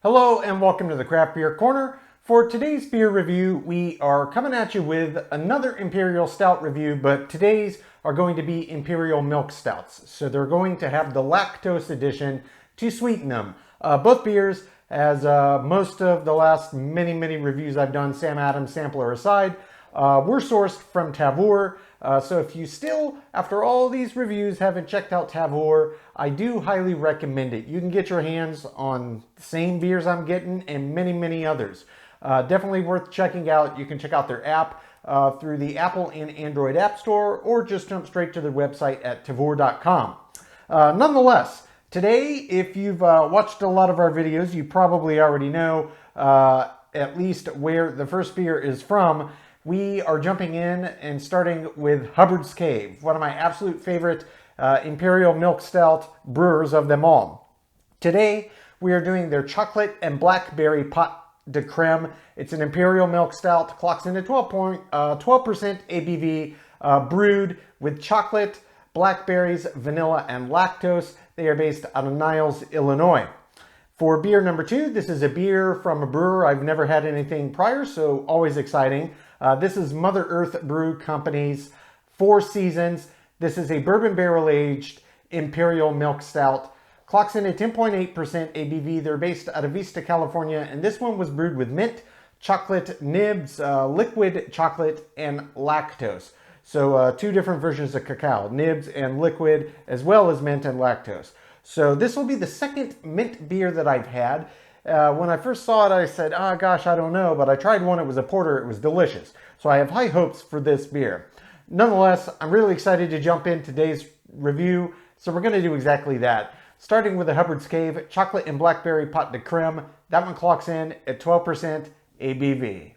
Hello and welcome to the Craft Beer Corner. For today's beer review, we are coming at you with another Imperial Stout review, but today's are going to be Imperial Milk Stouts. So they're going to have the lactose addition to sweeten them. Both beers, as most of the last many reviews I've done, Sam Adams sampler aside, were sourced from Tavour. So if you still, after all these reviews, haven't checked out Tavour, I do highly recommend it. You can get your hands on the same beers I'm getting and many others. Definitely worth checking out. You can check out their app through the Apple and Android App Store, or just jump straight to their website at tavour.com. Nonetheless, today, if you've watched a lot of our videos, you probably already know at least where the first beer is from. We are jumping in and starting with Hubbard's Cave, one of my absolute favorite Imperial Milk Stout brewers of them all. Today, we are doing their chocolate and blackberry pot de crème. It's an Imperial Milk Stout, clocks in at 12% ABV, brewed with chocolate, blackberries, vanilla, and lactose. They are based out of Niles, Illinois. For beer number 2, this is a beer from a brewer I've never had anything prior, so always exciting. This is Mother Earth Brew Company's Four Seasons. This is a bourbon barrel aged Imperial Milk Stout. Clocks in at 10.8% ABV. They're based out of Vista, California, and this one was brewed with mint, chocolate nibs, liquid chocolate, and lactose. So two different versions of cacao, nibs and liquid, as well as mint and lactose. So this will be the second mint beer that I've had. When I first saw it, I said, oh gosh, I don't know, but I tried one, it was a porter, it was delicious. So I have high hopes for this beer. Nonetheless, I'm really excited to jump in today's review, so we're gonna do exactly that. Starting with the Hubbard's Cave, chocolate and blackberry pot de crème. That one clocks in at 12% ABV.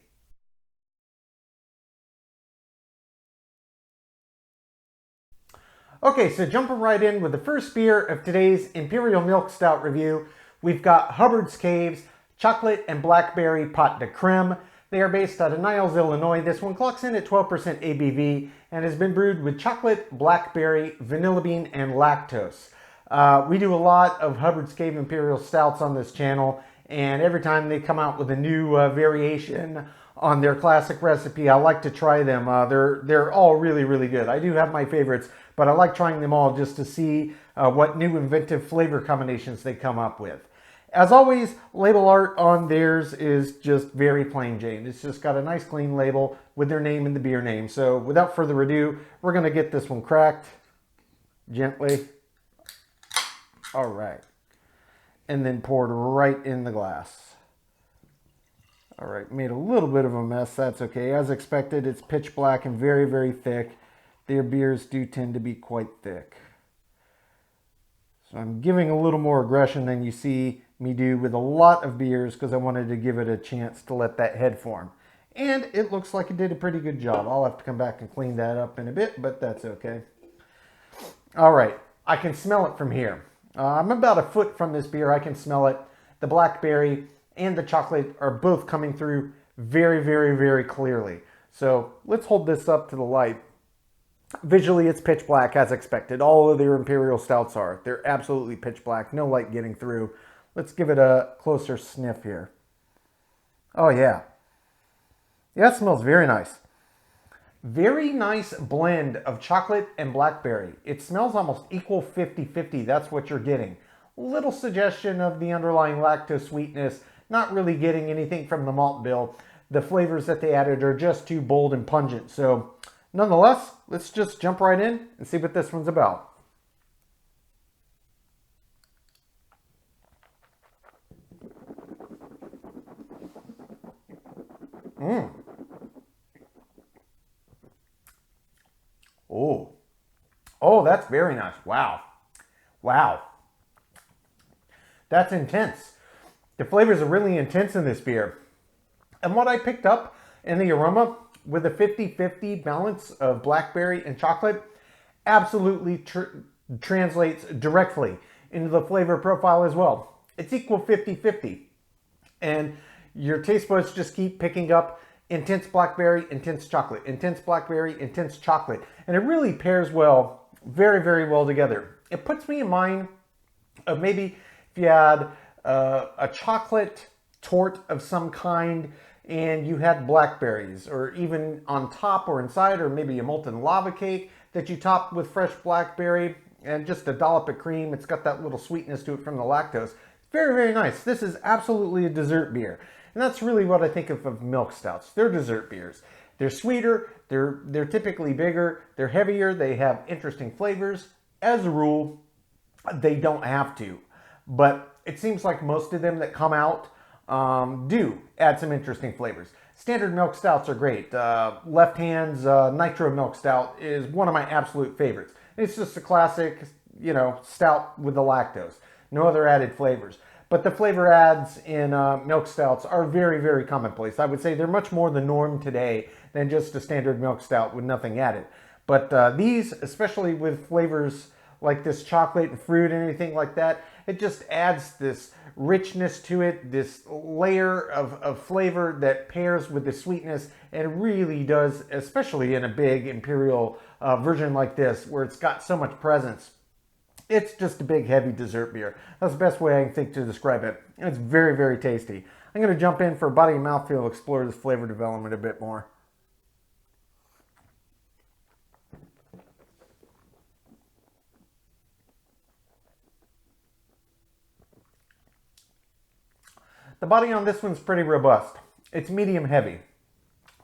Okay, so jumping right in with the first beer of today's Imperial Milk Stout review, we've got Hubbard's Cave's chocolate and blackberry pot de crème. They are based out of Niles, Illinois. This one clocks in at 12% ABV and has been brewed with chocolate, blackberry, vanilla bean, and lactose. We do a lot of Hubbard's Cave Imperial Stouts on this channel, and every time they come out with a new variation on their classic recipe, I like to try them. They're all really good. I do have my favorites, but I like trying them all just to see what new inventive flavor combinations they come up with. As always, label art on theirs is just very plain Jane. It's just got a nice clean label with their name and the beer name. So without further ado, we're gonna get this one cracked gently. All right. And then poured right in the glass. All right, made a little bit of a mess, that's okay. As expected, it's pitch black and very thick. Their beers do tend to be quite thick. So I'm giving a little more aggression than you see me do with a lot of beers because I wanted to give it a chance to let that head form. And it looks like it did a pretty good job. I'll have to come back and clean that up in a bit, but that's okay. All right, I can smell it from here. I'm about a foot from this beer. I can smell it. The blackberry and the chocolate are both coming through very clearly. So let's hold this up to the light. Visually, it's pitch black as expected. All of their Imperial Stouts are. They're absolutely pitch black. No light getting through. Let's give it a closer sniff here. Oh yeah. Yeah, it smells very nice. Very nice blend of chocolate and blackberry. It smells almost equal 50-50. That's what you're getting. Little suggestion of the underlying lactose sweetness. Not really getting anything from the malt bill. The flavors that they added are just too bold and pungent. So nonetheless, let's just jump right in and see what this one's about. Oh, that's very nice. Wow. That's intense. The flavors are really intense in this beer. And what I picked up in the aroma with a 50-50 balance of blackberry and chocolate absolutely translates directly into the flavor profile as well. It's equal 50-50. And your taste buds just keep picking up intense blackberry, intense chocolate, intense blackberry, intense chocolate. And it really pairs well, very well together. It puts me in mind of maybe if you had a chocolate torte of some kind, and you had blackberries, or even on top or inside, or maybe a molten lava cake that you topped with fresh blackberry and just a dollop of cream. It's got that little sweetness to it from the lactose. Very, very nice. This is absolutely a dessert beer. And that's really what I think of milk stouts. They're dessert beers. They're sweeter, they're typically bigger, they're heavier, they have interesting flavors. As a rule, they don't have to. But it seems like most of them that come out do add some interesting flavors. Standard milk stouts are great. Left Hand's Nitro Milk Stout is one of my absolute favorites. It's just a classic, you know, stout with the lactose. No other added flavors. But the flavor adds in milk stouts are very, very commonplace. I would say they're much more the norm today than just a standard milk stout with nothing added. But these, especially with flavors like this chocolate and fruit and anything like that, it just adds this richness to it, this layer of flavor that pairs with the sweetness, and really does, especially in a big Imperial version like this, where it's got so much presence. It's just a big, heavy dessert beer. That's the best way I can think to describe it. It's very, very tasty. I'm going to jump in for body and mouthfeel, explore this flavor development a bit more. The body on this one's pretty robust. It's medium heavy.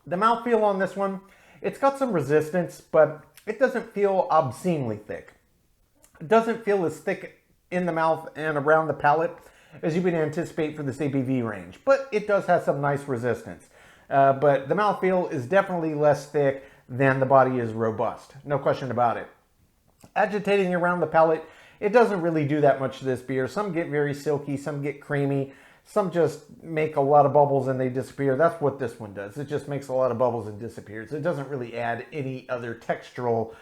The mouthfeel on this one, it's got some resistance, but it doesn't feel obscenely thick. It doesn't feel as thick in the mouth and around the palate as you would anticipate for this ABV range, but it does have some nice resistance. But the mouthfeel is definitely less thick than the body is robust. No question about it. Agitating around the palate, it doesn't really do that much to this beer. Some get very silky, some get creamy. Some just make a lot of bubbles and they disappear. That's what this one does. It just makes a lot of bubbles and disappears. It doesn't really add any other textural,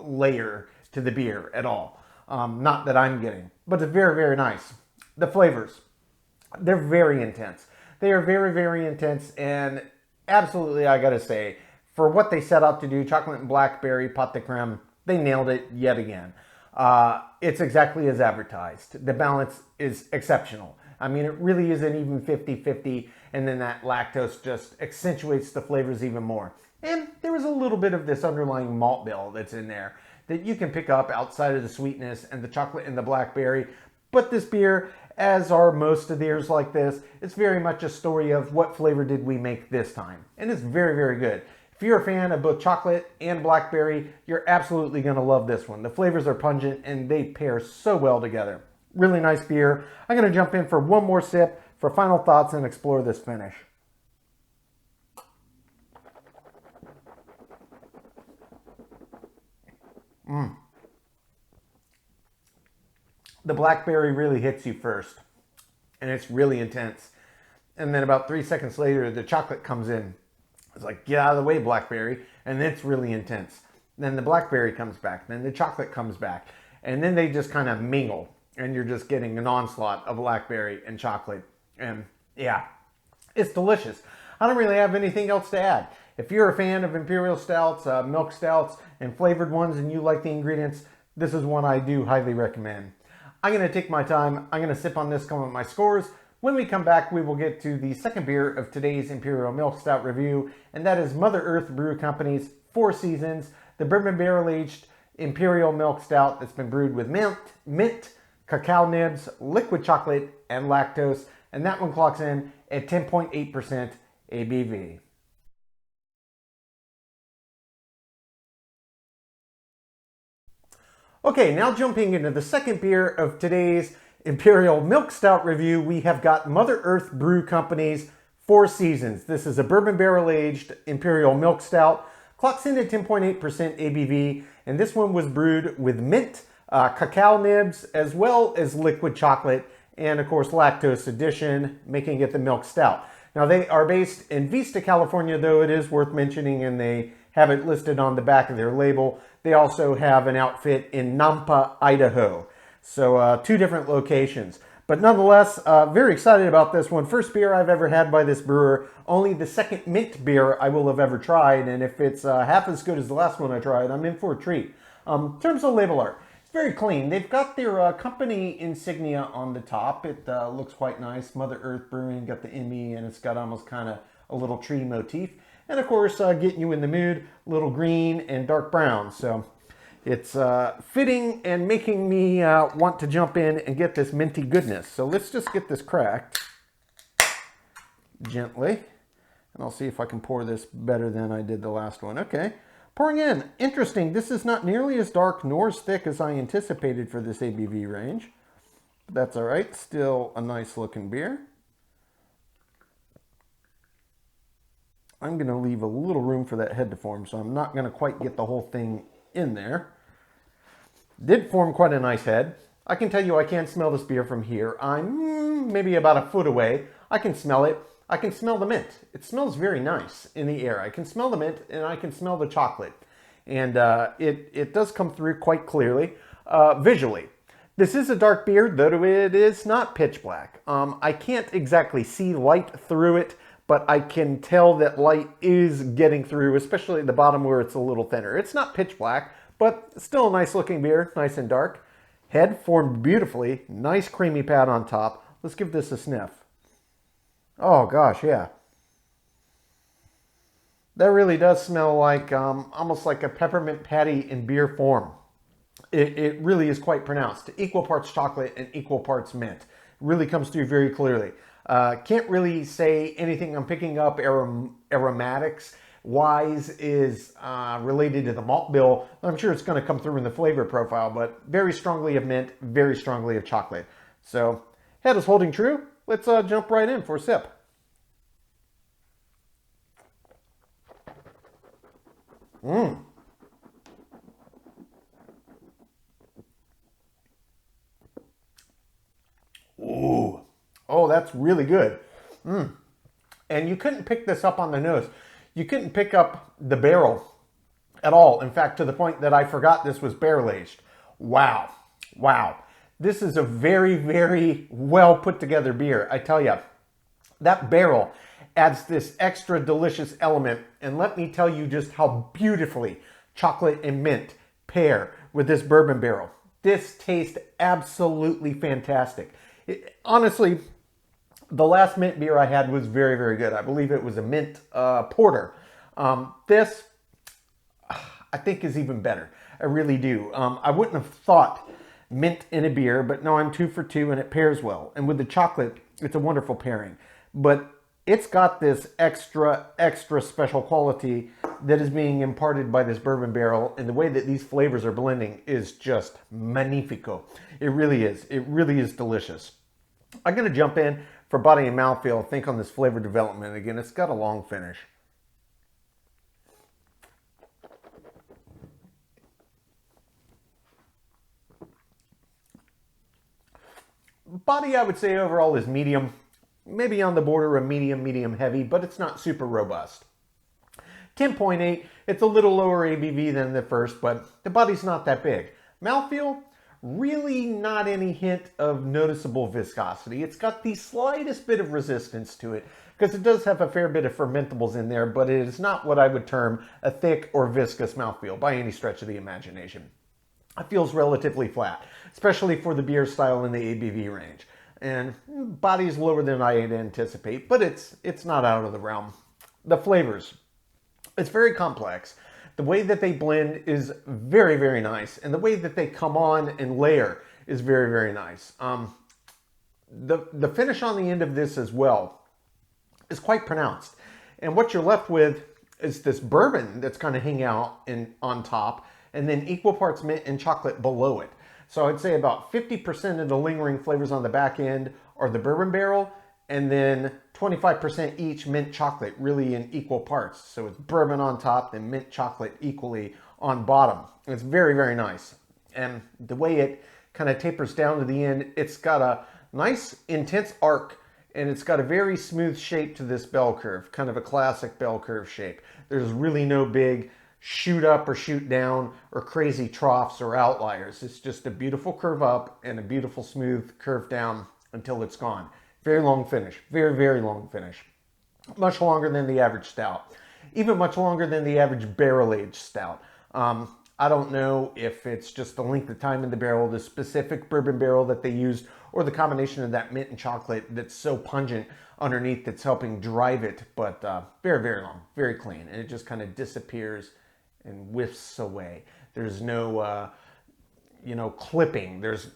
layer to the beer at all. Not that I'm getting, but it's very, very nice. The flavors, they're very intense. They are very, very intense, and absolutely, I gotta say, for what they set out to do, chocolate and blackberry pot de crème, they nailed it yet again. It's exactly as advertised. The balance is exceptional. I mean, it really is an even 50-50, and then that lactose just accentuates the flavors even more. And there is a little bit of this underlying malt bill that's in there that you can pick up outside of the sweetness and the chocolate and the blackberry. But this beer, as are most of beers like this, it's very much a story of what flavor did we make this time. And it's very, very good. If you're a fan of both chocolate and blackberry, you're absolutely going to love this one. The flavors are pungent and they pair so well together. Really nice beer. I'm going to jump in for one more sip for final thoughts and explore this finish. The blackberry really hits you first, and it's really intense. And then about 3 seconds later, the chocolate comes in. It's like, get out of the way, blackberry. And it's really intense. Then the blackberry comes back. Then the chocolate comes back. And then they just kind of mingle. And you're just getting an onslaught of blackberry and chocolate. And yeah, it's delicious. I don't really have anything else to add. If you're a fan of Imperial stouts, milk stouts, and flavored ones, and you like the ingredients, this is one I do highly recommend. I'm going to take my time. I'm going to sip on this, come with my scores. When we come back, we will get to the second beer of today's Imperial Milk Stout review, and that is Mother Earth Brew Company's Four Seasons, the bourbon barrel-aged Imperial Milk Stout that's been brewed with mint, cacao nibs, liquid chocolate, and lactose, and that one clocks in at 10.8% ABV. Okay, now jumping into the second beer of today's Imperial Milk Stout review, we have got Mother Earth Brew Company's Four Seasons. This is a bourbon barrel-aged Imperial Milk Stout. Clocks in at 10.8% ABV, and this one was brewed with mint, cacao nibs, as well as liquid chocolate, and of course lactose addition, making it the Milk Stout. Now they are based in Vista, California, though it is worth mentioning, and they have it listed on the back of their label. They also have an outfit in Nampa, Idaho. So two different locations. But nonetheless, very excited about this one. First beer I've ever had by this brewer. Only the second mint beer I will have ever tried. And if it's half as good as the last one I tried, I'm in for a treat. In terms of label art, it's very clean. They've got their company insignia on the top. It looks quite nice. Mother Earth Brewing, got the Emmy, and it's got almost kind of a little tree motif. And of course, getting you in the mood, little green and dark brown. So it's fitting and making me want to jump in and get this minty goodness. So let's just get this cracked gently. And I'll see if I can pour this better than I did the last one. Okay. Pouring in. Interesting. This is not nearly as dark nor as thick as I anticipated for this ABV range. But that's all right. Still a nice looking beer. I'm going to leave a little room for that head to form, so I'm not going to quite get the whole thing in there. Did form quite a nice head. I can tell you I can't smell this beer from here. I'm maybe about a foot away. I can smell it. I can smell the mint. It smells very nice in the air. I can smell the mint and I can smell the chocolate. And it does come through quite clearly visually. This is a dark beer, though it is not pitch black. I can't exactly see light through it, but I can tell that light is getting through, especially at the bottom where it's a little thinner. It's not pitch black, but still a nice looking beer, nice and dark. Head formed beautifully, nice creamy pad on top. Let's give this a sniff. Oh gosh, yeah. That really does smell like almost like a peppermint patty in beer form. It really is quite pronounced. Equal parts chocolate and equal parts mint. It really comes through very clearly. Can't really say anything I'm picking up aromatics wise is related to the malt bill. I'm sure it's going to come through in the flavor profile, but very strongly of mint, very strongly of chocolate. So head is holding true. Let's jump right in for a sip. Ooh. Oh, that's really good. And you couldn't pick this up on the nose. You couldn't pick up the barrel at all. In fact, to the point that I forgot this was barrel aged. Wow. Wow. This is a very, very well put together beer. I tell you, that barrel adds this extra delicious element. And let me tell you just how beautifully chocolate and mint pair with this bourbon barrel. This tastes absolutely fantastic. Honestly, the last mint beer I had was very, very good. I believe it was a mint porter. This, I think, is even better. I really do. I wouldn't have thought mint in a beer, but no, I'm 2 for 2 and it pairs well. And with the chocolate, it's a wonderful pairing. But it's got this extra, extra special quality that is being imparted by this bourbon barrel. And the way that these flavors are blending is just magnifico. It really is. It really is delicious. I'm going to jump in for body and mouthfeel, think on this flavor development. Again, it's got a long finish. Body, I would say overall is medium, maybe on the border of medium, medium heavy, but it's not super robust. 10.8, it's a little lower ABV than the first, but the body's not that big. Mouthfeel, really not any hint of noticeable viscosity. It's got the slightest bit of resistance to it because it does have a fair bit of fermentables in there, but it is not what I would term a thick or viscous mouthfeel by any stretch of the imagination. It feels relatively flat, especially for the beer style in the ABV range. And body's lower than I'd anticipate, but it's not out of the realm. The flavors, it's very complex. The way that they blend is very, very nice. And the way that they come on and layer is very, very nice. The finish on the end of this as well is quite pronounced. And what you're left with is this bourbon that's kind of hanging out on top, and then equal parts mint and chocolate below it. So I'd say about 50% of the lingering flavors on the back end are the bourbon barrel, and then 25% each mint chocolate, really in equal parts. So it's bourbon on top, then mint chocolate equally on bottom. It's very, very nice. And the way it kind of tapers down to the end, it's got a nice intense arc, and it's got a very smooth shape to this bell curve, kind of a classic bell curve shape. There's really no big shoot up or shoot down or crazy troughs or outliers. It's just a beautiful curve up and a beautiful smooth curve down until it's gone. Very long finish, very, very long finish. Much longer than the average stout. Even much longer than the average barrel-aged stout. I don't know if it's just the length of time in the barrel, the specific bourbon barrel that they used, or the combination of that mint and chocolate that's so pungent underneath that's helping drive it. But very, very long, very clean. And it just kind of disappears and whiffs away. There's no, clipping. There's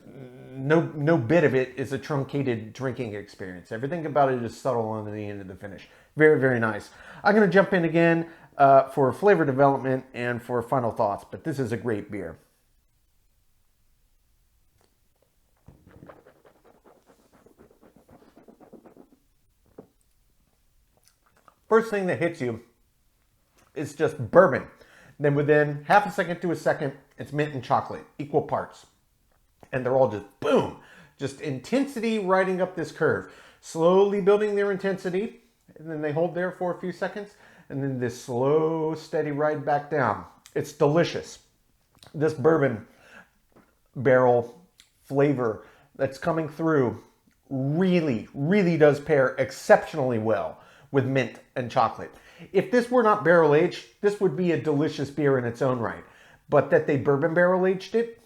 no bit of it is a truncated drinking experience. Everything about it is subtle on the end of the finish. Very, very nice. I'm going to jump in again for flavor development and for final thoughts, but this is a great beer. First thing that hits you is just bourbon. Then within half a second to a second, it's mint and chocolate, equal parts. And they're all just boom, just intensity riding up this curve, slowly building their intensity, and then they hold there for a few seconds, and then this slow, steady ride back down. It's delicious. This bourbon barrel flavor that's coming through really, really does pair exceptionally well with mint and chocolate. If this were not barrel aged, this would be a delicious beer in its own right. But that they bourbon barrel aged it,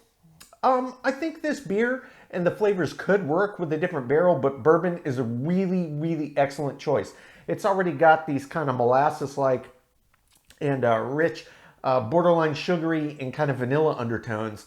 I think this beer and the flavors could work with a different barrel, but bourbon is a really, really excellent choice. It's already got these kind of molasses-like and rich, borderline sugary and kind of vanilla undertones.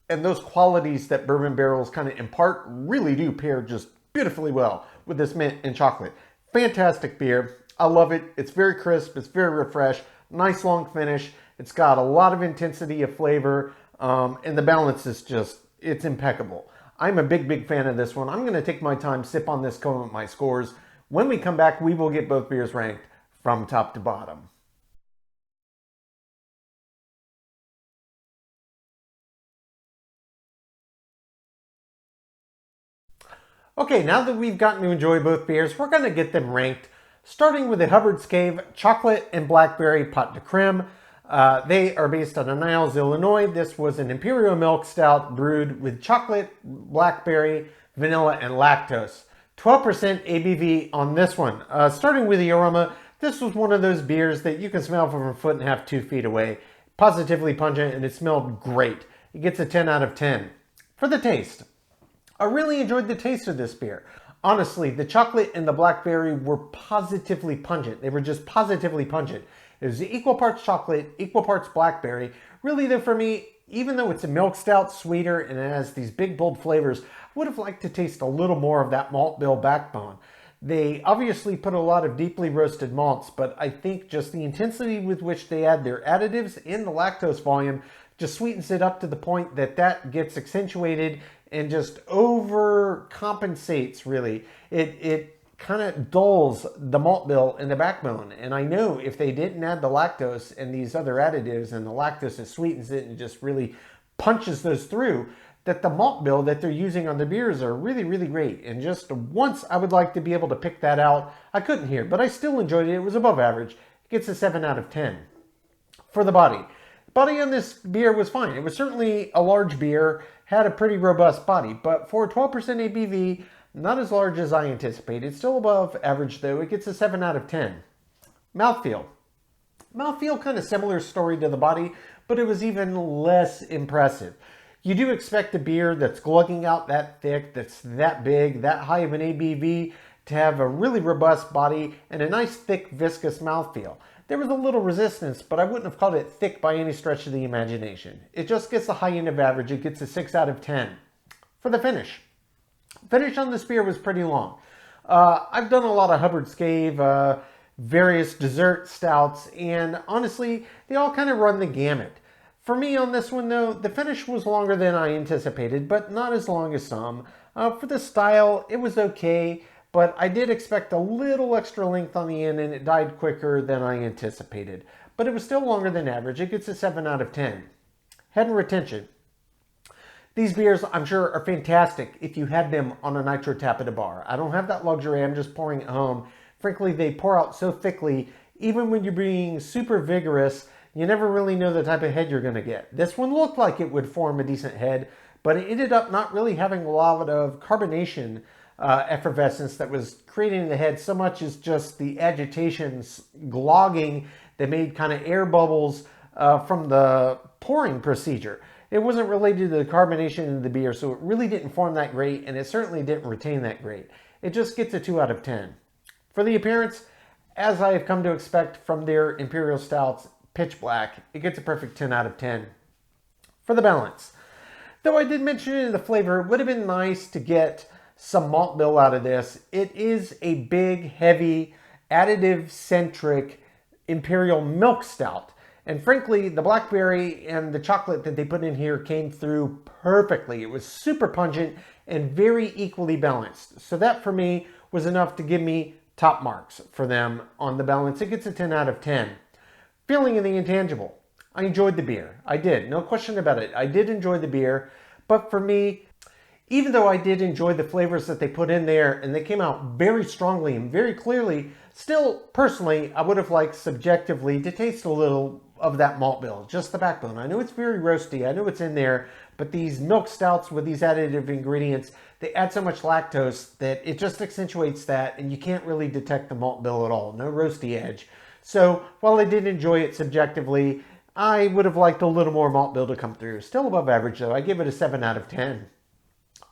And those qualities that bourbon barrels kind of impart really do pair just beautifully well with this mint and chocolate. Fantastic beer. I love it. It's very crisp. It's very refreshed. Nice long finish. It's got a lot of intensity of flavor. And the balance is just, it's impeccable. I'm a big, big fan of this one. I'm going to take my time, sip on this, come up with my scores. When we come back, we will get both beers ranked from top to bottom. Okay, now that we've gotten to enjoy both beers, we're going to get them ranked, starting with the Hubbard's Cave Chocolate and Blackberry Pot de Crème. They are based out of Niles, Illinois. This was an Imperial milk stout brewed with chocolate, blackberry, vanilla, and lactose. 12% ABV on this one. Starting with the aroma, this was one of those beers that you can smell from a foot and a half, 2 feet away. Positively pungent, and it smelled great. It gets a 10 out of 10. For the taste, I really enjoyed the taste of this beer. Honestly, the chocolate and the blackberry were positively pungent. They were just positively pungent. It was equal parts chocolate, equal parts blackberry. Really though, for me, even though it's a milk stout, sweeter, and it has these big bold flavors, I would have liked to taste a little more of that malt bill backbone. They obviously put a lot of deeply roasted malts, but I think just the intensity with which they add their additives in the lactose volume just sweetens it up to the point that that gets accentuated and just overcompensates, really. It kind of dulls the malt bill in the backbone. And I know if they didn't add the lactose and these other additives and the lactose that sweetens it and just really punches those through, that the malt bill that they're using on the beers are really, really great. And just once I would like to be able to pick that out. I couldn't here, but I still enjoyed it. It was above average. It gets a 7 out of 10. For the body. Body on this beer was fine. It was certainly a large beer, had a pretty robust body, but for 12% ABV, not as large as I anticipated. Still above average though. It gets a 7 out of 10. Mouthfeel. Mouthfeel, kind of similar story to the body, but it was even less impressive. You do expect a beer that's glugging out that thick, that's that big, that high of an ABV, to have a really robust body and a nice thick viscous mouthfeel. There was a little resistance, but I wouldn't have called it thick by any stretch of the imagination. It just gets the high end of average. It gets a 6 out of 10. For the finish. Finish on this beer was pretty long. I've done a lot of Hubbard's Cave, various dessert stouts, and honestly, they all kind of run the gamut. For me on this one though, the finish was longer than I anticipated, but not as long as some. For the style, it was okay, but I did expect a little extra length on the end and it died quicker than I anticipated. But it was still longer than average. It gets a 7 out of 10. Head and retention. These beers, I'm sure, are fantastic if you had them on a nitro tap at a bar. I don't have that luxury. I'm just pouring at home. Frankly, they pour out so thickly, even when you're being super vigorous, you never really know the type of head you're going to get. This one looked like it would form a decent head, but it ended up not really having a lot of carbonation effervescence that was creating the head so much as just the agitations glogging that made kind of air bubbles from the pouring procedure. It wasn't related to the carbonation of the beer, so it really didn't form that great, and it certainly didn't retain that great. It just gets a 2 out of 10. For the appearance, as I have come to expect from their Imperial Stouts, pitch black, it gets a perfect 10 out of 10. For the balance, though I did mention it in the flavor, it would have been nice to get some malt bill out of this. It is a big, heavy, additive-centric Imperial milk stout. And frankly, the blackberry and the chocolate that they put in here came through perfectly. It was super pungent and very equally balanced. So that for me was enough to give me top marks for them on the balance. It gets a 10 out of 10. Feeling in the intangible. I enjoyed the beer. I did. No question about it. I did enjoy the beer. But for me, even though I did enjoy the flavors that they put in there and they came out very strongly and very clearly, still, personally, I would have liked subjectively to taste a little of that malt bill, just the backbone. I know it's very roasty, I know it's in there, but these milk stouts with these additive ingredients, they add so much lactose that it just accentuates that, and you can't really detect the malt bill at all. No roasty edge. So while I did enjoy it subjectively, I would have liked a little more malt bill to come through. Still above average though. I give it a 7 out of 10.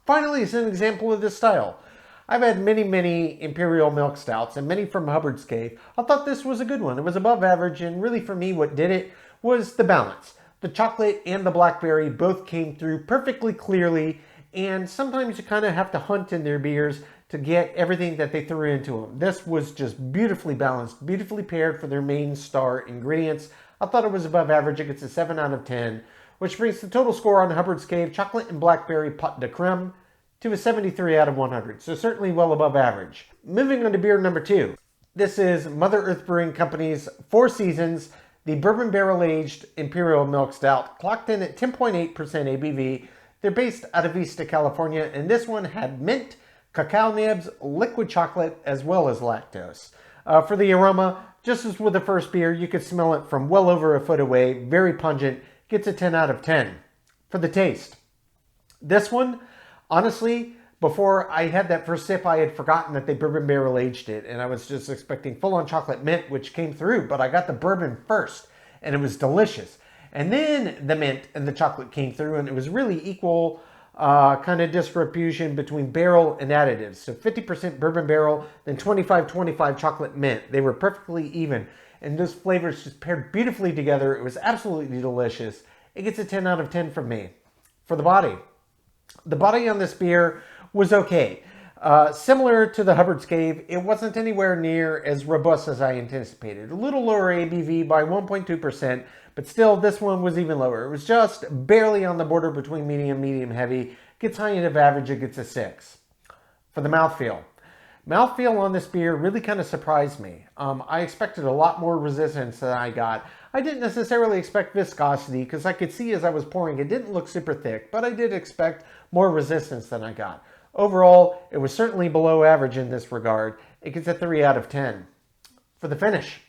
Finally, as an example of this style, I've had many Imperial milk stouts and many from Hubbard's cave. I thought this was a good one. It was above average, and really for me what did it was the balance. The chocolate and the blackberry both came through perfectly clearly, and sometimes you kind of have to hunt in their beers to get everything that they threw into them. This was just beautifully balanced, beautifully paired for their main star ingredients. I thought it was above average. It gets a 7 out of 10, which brings the total score on Hubbard's cave chocolate and blackberry pot de crème to a 73 out of 100, so certainly well above average. Moving on to beer number 2. This is Mother Earth Brewing Company's Four Seasons, the bourbon barrel-aged Imperial Milk Stout, clocked in at 10.8% ABV. They're based out of Vista, California, and this one had mint, cacao nibs, liquid chocolate, as well as lactose. For the aroma, just as with the first beer, you could smell it from well over a foot away, very pungent, gets a 10 out of 10. For the taste, this one, honestly, before I had that first sip, I had forgotten that they bourbon barrel aged it, and I was just expecting full-on chocolate mint, which came through, but I got the bourbon first, and it was delicious. And then the mint and the chocolate came through, and it was really equal kind of distribution between barrel and additives. So 50% bourbon barrel, then 25-25 chocolate mint. They were perfectly even, and those flavors just paired beautifully together. It was absolutely delicious. It gets a 10 out of 10 from me. For the body on this beer was okay. Similar to the Hubbard's Cave, it wasn't anywhere near as robust as I anticipated. A little lower ABV by 1.2%, but still this one was even lower. It was just barely on the border between medium heavy. Gets high end of average, it gets a 6. For the mouthfeel. Mouthfeel on this beer really kind of surprised me. I expected a lot more resistance than I got. I didn't necessarily expect viscosity because I could see as I was pouring it didn't look super thick, but I did expect more resistance than I got. Overall, it was certainly below average in this regard. It gets a 3 out of 10. For the finish.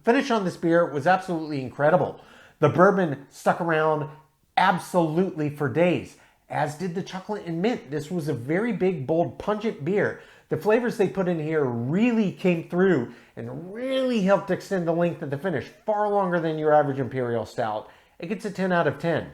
Finish on this beer was absolutely incredible. The bourbon stuck around absolutely for days, as did the chocolate and mint. This was a very big, bold, pungent beer. The flavors they put in here really came through and really helped extend the length of the finish, far longer than your average Imperial Stout. It gets a 10 out of 10.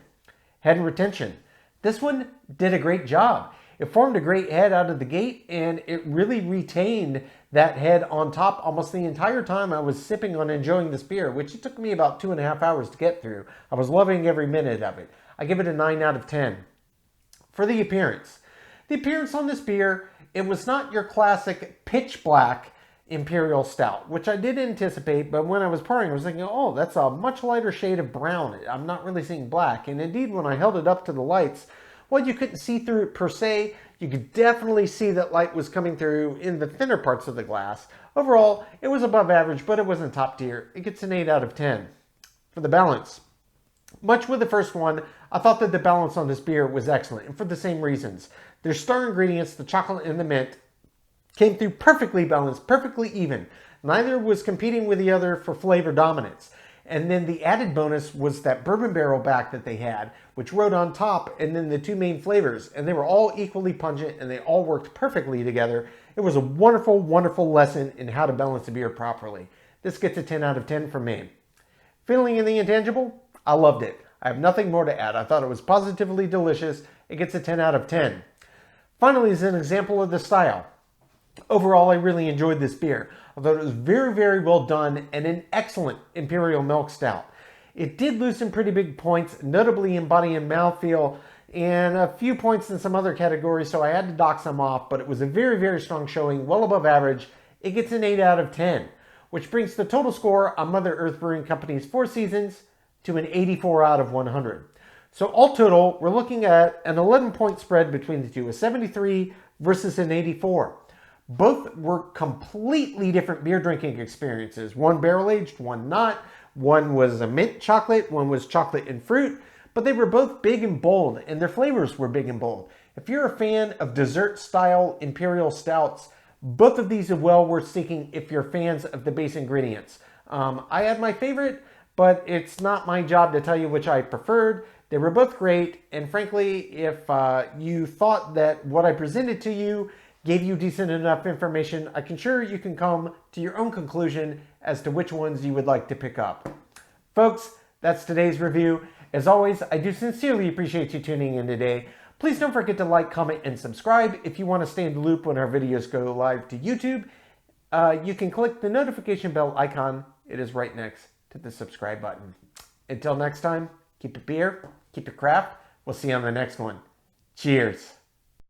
Head and retention. This one did a great job. It formed a great head out of the gate, and it really retained that head on top almost the entire time I was sipping on enjoying this beer, which it took me about 2.5 hours to get through. I was loving every minute of it. I give it a 9 out of 10. For the appearance on this beer, it was not your classic pitch black Imperial Stout, which I did anticipate, but when I was pouring, I was thinking, oh, that's a much lighter shade of brown. I'm not really seeing black. And indeed, when I held it up to the lights, well, you couldn't see through it per se. You could definitely see that light was coming through in the thinner parts of the glass. Overall, it was above average, but it wasn't top tier. It gets an 8 out of 10. For the balance. Much with the first one, I thought that the balance on this beer was excellent, and for the same reasons. Their star ingredients, the chocolate and the mint, came through perfectly balanced, perfectly even. Neither was competing with the other for flavor dominance. And then the added bonus was that bourbon barrel back that they had, which rode on top, and then the two main flavors. And they were all equally pungent, and they all worked perfectly together. It was a wonderful, wonderful lesson in how to balance a beer properly. This gets a 10 out of 10 from me. Feeling in the intangible? I loved it. I have nothing more to add. I thought it was positively delicious. It gets a 10 out of 10. Finally, as an example of the style. Overall, I really enjoyed this beer. I thought it was very, very well done and an excellent Imperial Milk Stout. It did lose some pretty big points, notably in body and mouthfeel, and a few points in some other categories, so I had to dock some off, but it was a very, very strong showing, well above average. It gets an 8 out of 10, which brings the total score on Mother Earth Brewing Company's Four Seasons to an 84 out of 100. So all total, we're looking at an 11-point spread between the two, a 73 versus an 84. Both were completely different beer drinking experiences. One barrel-aged, one not. One was a mint chocolate, one was chocolate and fruit, but they were both big and bold, and their flavors were big and bold. If you're a fan of dessert-style Imperial Stouts, both of these are well worth seeking if you're fans of the base ingredients. I had my favorite, but it's not my job to tell you which I preferred. They were both great, and frankly, if you thought that what I presented to you gave you decent enough information, I can sure you can come to your own conclusion as to which ones you would like to pick up. Folks, that's today's review. As always, I do sincerely appreciate you tuning in today. Please don't forget to like, comment, and subscribe. If you want to stay in the loop when our videos go live to YouTube, you can click the notification bell icon. It is right next to the subscribe button. Until next time, keep it beer, keep it craft. We'll see you on the next one. Cheers.